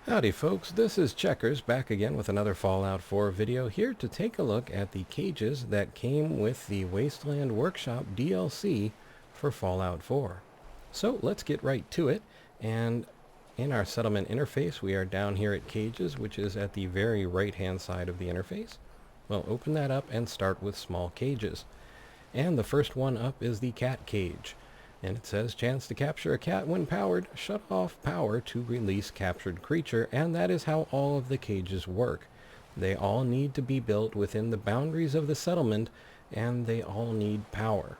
Howdy folks, this is Checkers back again with another Fallout 4 video, here to take a look at the cages that came with the Wasteland Workshop DLC for Fallout 4. So let's get right to it, and in our settlement interface we are down here at cages, which is at the very right hand side of the interface. We'll open that up and start with small cages. And the first one up is the cat cage. And it says, chance to capture a cat when powered, shut off power to release captured creature, and that is how all of the cages work. They all need to be built within the boundaries of the settlement, and they all need power.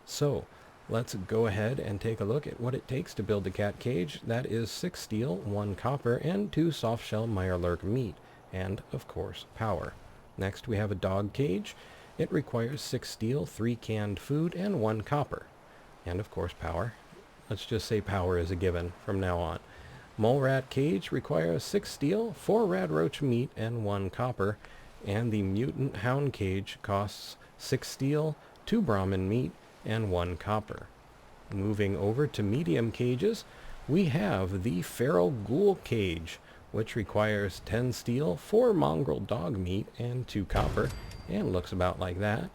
So, let's go ahead and take a look at what it takes to build a cat cage. That is 6 steel, 1 copper, and 2 softshell mirelurk meat, and, of course, power. Next we have a dog cage. It requires 6 steel, 3 canned food, and 1 copper. And of course power. Let's just say power is a given from now on. Mole rat cage requires 6 steel, 4 rad roach meat, and 1 copper. And the mutant hound cage costs 6 steel, 2 Brahmin meat, and 1 copper. Moving over to medium cages, we have the feral ghoul cage, which requires 10 steel, 4 mongrel dog meat, and 2 copper, and looks about like that.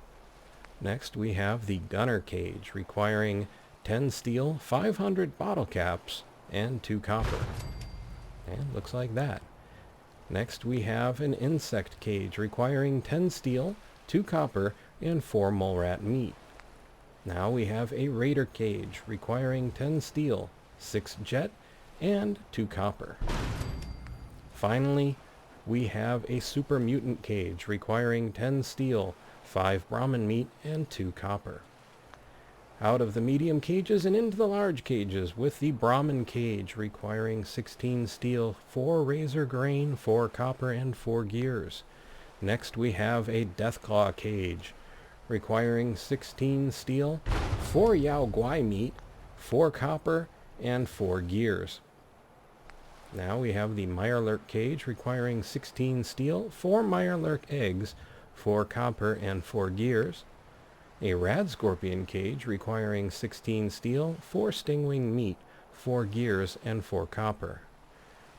Next we have the gunner cage, requiring 10 steel, 500 bottle caps, and 2 copper. And looks like that. Next we have an insect cage, requiring 10 steel, 2 copper, and 4 mole rat meat. Now we have a raider cage, requiring 10 steel, 6 jet, and 2 copper. Finally, we have a super mutant cage, requiring 10 steel, 5 Brahmin meat, and 2 copper. Out of the medium cages and into the large cages, with the Brahmin cage requiring 16 steel, 4 razor grain, 4 copper, and 4 gears. Next we have a Deathclaw cage, requiring 16 steel, 4 Yao Guai meat, 4 copper, and 4 gears. Now we have the Mirelurk cage, requiring 16 steel, 4 Mirelurk eggs, 4 copper, and 4 gears. A Rad Scorpion cage requiring 16 steel, 4 Stingwing meat, 4 gears, and 4 copper.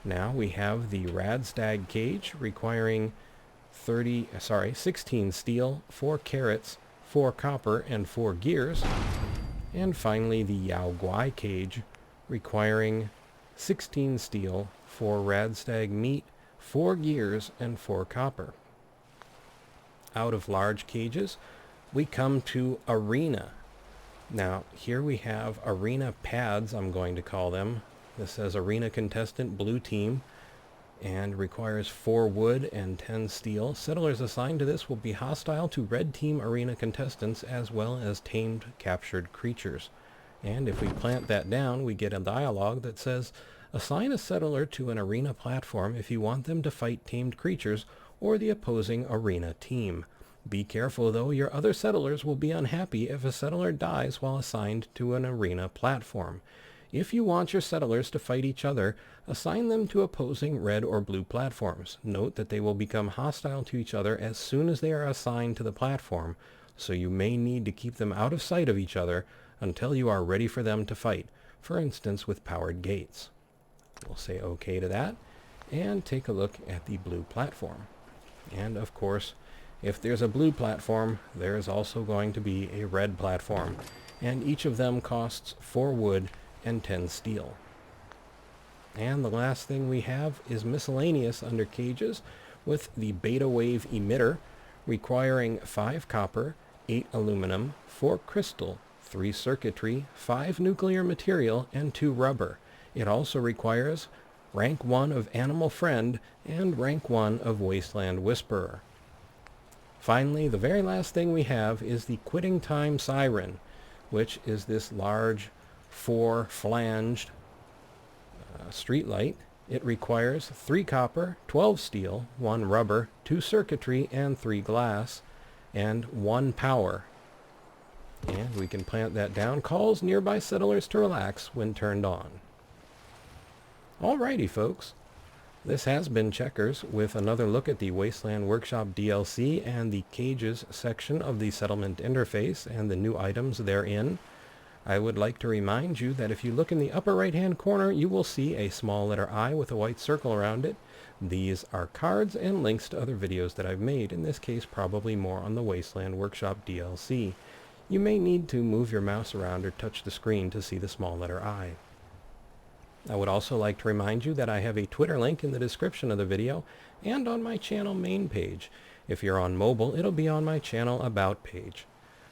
Now we have the Rad Stag cage requiring 16 steel, 4 carrots, 4 copper, and 4 gears. And finally the Yao Guai cage requiring 16 steel, 4 Rad Stag meat, 4 gears, and 4 copper. Out of large cages, we come to arena. Now, here we have arena pads, I'm going to call them. This says arena contestant blue team and requires 4 wood and 10 steel. Settlers assigned to this will be hostile to red team arena contestants as well as tamed captured creatures. And if we plant that down, we get a dialogue that says, assign a settler to an arena platform if you want them to fight tamed creatures or the opposing arena team. Be careful though, your other settlers will be unhappy if a settler dies while assigned to an arena platform. If you want your settlers to fight each other, assign them to opposing red or blue platforms. Note that they will become hostile to each other as soon as they are assigned to the platform, so you may need to keep them out of sight of each other until you are ready for them to fight, for instance with powered gates. We'll say OK to that, and take a look at the blue platform. And of course, if there's a blue platform, there's also going to be a red platform, and each of them costs 4 wood and 10 steel. And the last thing we have is miscellaneous under cages, with the beta wave emitter requiring 5 copper, 8 aluminum, 4 crystal, 3 circuitry, 5 nuclear material, and 2 rubber. It also requires rank 1 of Animal Friend and rank 1 of Wasteland Whisperer. Finally, the very last thing we have is the Quitting Time Siren, which is this large 4-flanged street light. It requires 3 copper, 12 steel, 1 rubber, 2 circuitry, and 3 glass, and 1 power. And we can plant that down. Calls nearby settlers to relax when turned on. Alrighty folks, this has been Checkers with another look at the Wasteland Workshop DLC and the cages section of the settlement interface and the new items therein. I would like to remind you that if you look in the upper right hand corner, you will see a small letter I with a white circle around it. These are cards and links to other videos that I've made, in this case probably more on the Wasteland Workshop DLC. You may need to move your mouse around or touch the screen to see the small letter I. I would also like to remind you that I have a Twitter link in the description of the video and on my channel main page. If you're on mobile, it'll be on my channel About page.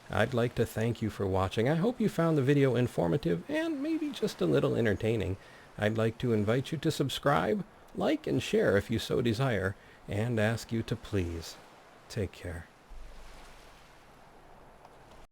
I'd like to thank you for watching. I hope you found the video informative and maybe just a little entertaining. I'd like to invite you to subscribe, like, and share if you so desire, and ask you to please take care.